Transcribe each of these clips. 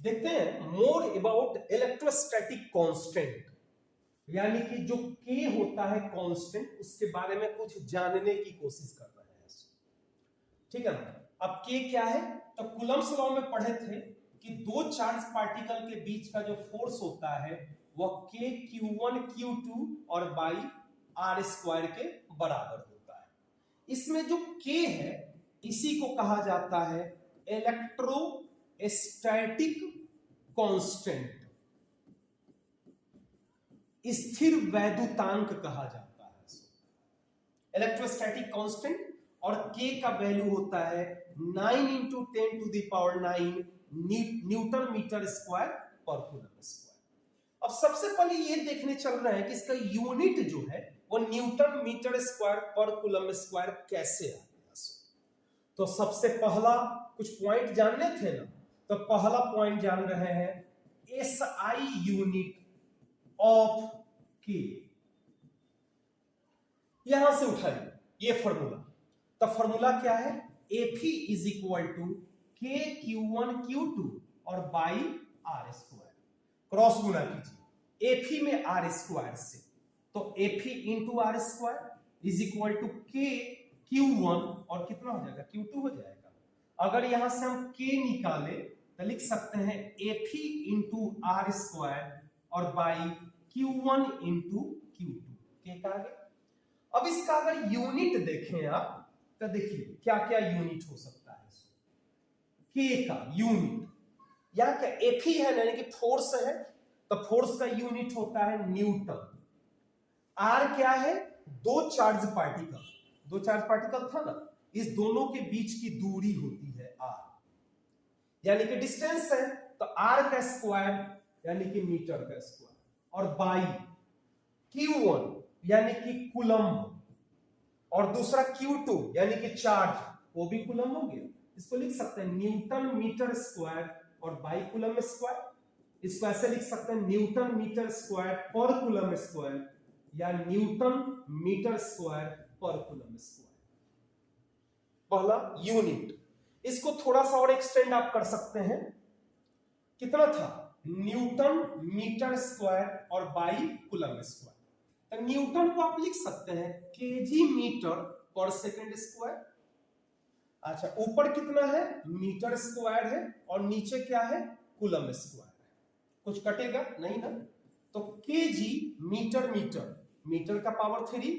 देखते हैं more about electrostatic constant, यानी कि जो के होता है कांस्टेंट, उसके बारे में कुछ जानने की कोशिश कर रहे हैं। ठीक है ना। अब के क्या है, तो कूलम्ब्स लॉ में पढ़े थे कि दो चार्ज पार्टिकल के बीच का जो फोर्स होता है वह के Q1 Q2 और बाई आर स्क्वायर के बराबर होता है। इसमें जो के है इसी को कहा जाता है इलेक्ट्रोस्टैटिक कांस्टेंट, स्थिर वैद्युतांक कहा जाता है इलेक्ट्रोस्टैटिक कांस्टेंट। और के का वैल्यू होता है 9 × 10⁹ न्यूटन मीटर स्क्वायर पर कूलम स्क्वायर। अब सबसे पहले ये देखने चल रहे हैं कि इसका यूनिट जो है वो न्यूटन मीटर स्क्वायर पर कूलम स्क्वायर कैसे आ गया। तो सबसे पहला कुछ पॉइंट जानने थे ना, तो पहला पॉइंट जान रहे हैं SI यूनिट ऑफ के। यहां से उठाइए ये फॉर्मूला, तो फॉर्मूला क्या है, Fe is equal to K Q1 Q2 और बाई आर स्क्वायर, क्रॉस गुना कीजिए Fe में आर स्क्वायर से, तो Fe into R square is equal to K Q1 और कितना हो जाएगा Q2 हो जाएगा। अगर यहां से हम k निकाले तो लिख सकते हैं Fe इंटू आर स्क्वायर और बाई Q1 इंटू Q2, के का आगे। अब इसका अगर यूनिट देखें आप तो देखिए क्या क्या यूनिट हो सकता है। के का यूनिट या क्या Fe है यानी कि फोर्स है, तो फोर्स का यूनिट होता है न्यूटन। आर क्या है, दो चार्ज पार्टिकल था ना, इस दोनों के बीच की दूरी होती है आर, यानी कि डिस्टेंस है, तो आर का स्क्वायर यानी कि मीटर का स्क्वायर, और बाई Q1 यानी कि कूलम्ब, और दूसरा Q2 यानी कि चार्ज, वो भी कूलम्ब हो गया। इसको लिख सकते हैं न्यूटन मीटर स्क्वायर और बाई कूलम्ब स्क्वायर। इसको ऐसे लिख सकते हैं न्यूटन मीटर स्क्वायर पर कूलम्ब स्क्वायर या न्यूटन मीटर स्क्वायर पर कूलम्ब स्क्वायर। पहला यूनिट, इसको थोड़ा सा और एक्सटेंड आप कर सकते हैं, कितना था, न्यूटन मीटर स्क्वायर और बाई कूलम्ब स्क्वायर। तो न्यूटन को आप लिख सकते हैं केजी मीटर पर सेकंड स्क्वायर। अच्छा, ऊपर कितना है, मीटर स्क्वायर है, और नीचे क्या है, कूलम्ब स्क्वायर है। कुछ कटेगा नहीं ना, तो केजी मीटर मीटर का पावर 3,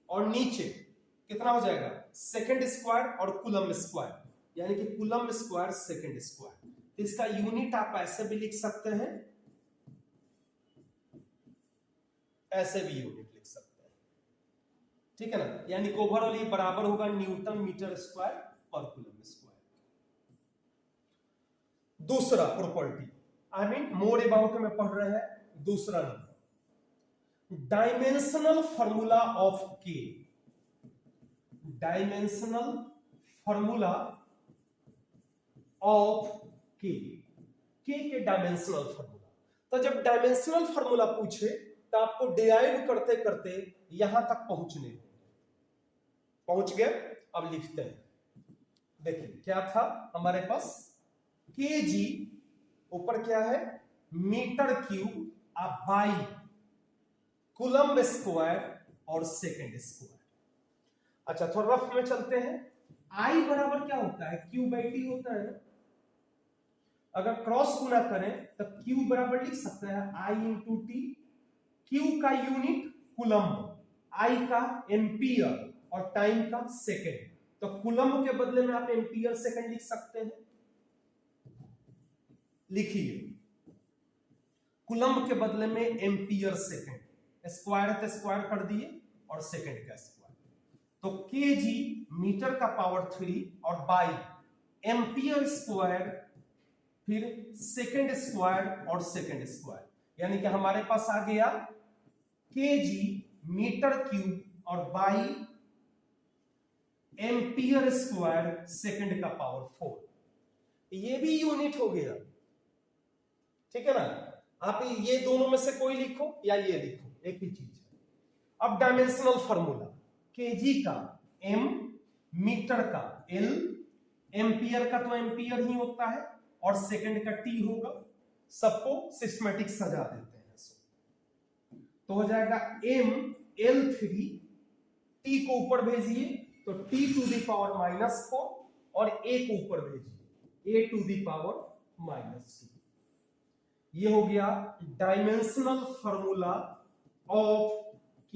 और नीचे कितना हो जाएगा, सेकंड स्क्वायर और कूलम्ब स्क्वायर, यानी कि कूलम्ब स्क्वायर सेकंड स्क्वायर। इसका यूनिट आप ऐसे भी लिख सकते हैं, ऐसे भी यूनिट लिख सकते हैं, ठीक है ना, यानी कि ओवरऑल ये बराबर होगा न्यूटन मीटर स्क्वायर पर कूलम्ब स्क्वायर। दूसरा property, I mean more about में पढ़ रहे हैं, दूसरा नंबर डायमेंशनल फॉर्मूला ऑफ के। डायमेंशनल फॉर्मूला ऑफ के डायमेंशनल फॉर्मूला। तो जब डायमेंशनल फॉर्मूला पूछे तो आपको डिराइव करते करते यहां तक पहुंच गए। अब लिखते हैं, देखिए क्या था हमारे पास, के जी ऊपर क्या है, meter cube by coulomb square और सेकंड स्क्वायर। अच्छा, थोड़ा रफ में चलते हैं। आई बराबर क्या होता है, क्यू बाई टी होता है ना। अगर क्रॉस गुना करें तो क्यू बराबर लिख सकते हैं आई इंटू टी। क्यू का यूनिट कूलम्ब, आई का एम्पियर और टाइम का सेकंड, तो कूलम्ब के बदले में आप एम्पियर सेकंड लिख सकते हैं। लिखिए, कूलम्ब के बदले में एम्पियर सेकंड, स्क्वायर है तो स्क्वायर कर दिए और सेकंड का स्क्वायर, तो के जी मीटर का पावर 3 और बाई एम्पियर स्क्वायर, फिर सेकंड स्क्वायर और सेकंड स्क्वायर, यानी कि हमारे पास आ गया के जी मीटर क्यूब और बाई एम्पियर स्क्वायर सेकंड का पावर 4। ये भी यूनिट हो गया, ठीक है ना। आप ये दोनों में से कोई लिखो या ये लिखो, एक ही चीज है। अब डायमेंशनल फॉर्मूला, केजी का एम, मीटर का एल, एम्पियर का तो एम्पियर ही होता है और सेकंड का टी होगा, सबको सिस्टमेटिक सजा देते हैं। तो हो जाएगा ML3, T को ऊपर भेजिए तो T टू दी पावर -4 और A को ऊपर भेजिए A टू दी पावर -2। ये हो गया डायमेंशनल फार्मूला ऑफ K,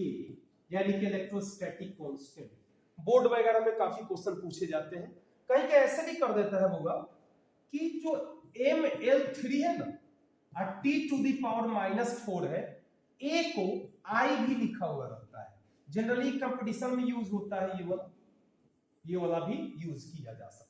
यानी कि इलेक्ट्रोस्टैटिक कांस्टेंट। बोर्ड वगैरह में काफी क्वेश्चन पूछे जाते हैं, कहीं के ऐसे भी कर देता है होगा कि जो ML3 है ना और T टू दी पावर -4 है, A को I भी लिखा हुआ रहता है। जनरली कंपटीशन में यूज होता है ये वाला भी यूज किया जा सकता है।